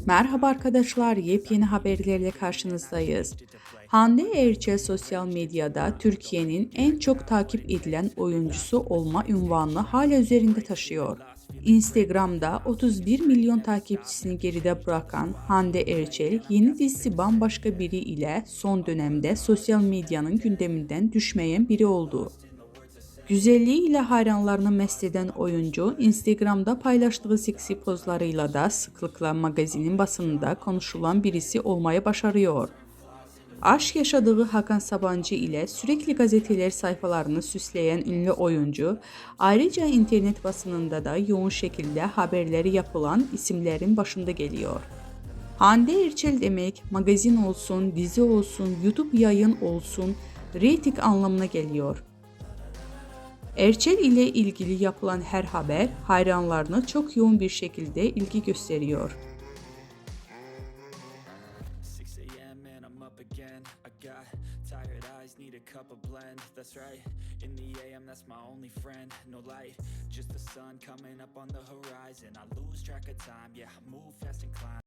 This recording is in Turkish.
Merhaba arkadaşlar, yepyeni haberlerle karşınızdayız. Hande Erçel sosyal medyada Türkiye'nin en çok takip edilen oyuncusu olma unvanını hala üzerinde taşıyor. Instagram'da 31 milyon takipçisini geride bırakan Hande Erçel, yeni dizisi Bambaşka Biri ile son dönemde sosyal medyanın gündeminden düşmeyen biri oldu. Güzelliğiyle hayranlarını mest eden oyuncu, Instagram'da paylaştığı seksi pozlarıyla da sıklıkla magazinin basınında konuşulan birisi olmayı başarıyor. Aşk yaşadığı Hakan Sabancı ile sürekli gazeteler sayfalarını süsleyen ünlü oyuncu, ayrıca internet basınında da yoğun şekilde haberleri yapılan isimlerin başında geliyor. Hande Erçel demek, magazin olsun, dizi olsun, YouTube yayın olsun, reyting anlamına geliyor. Erçel ile ilgili yapılan her haber hayranlarına çok yoğun bir şekilde ilgi gösteriyor.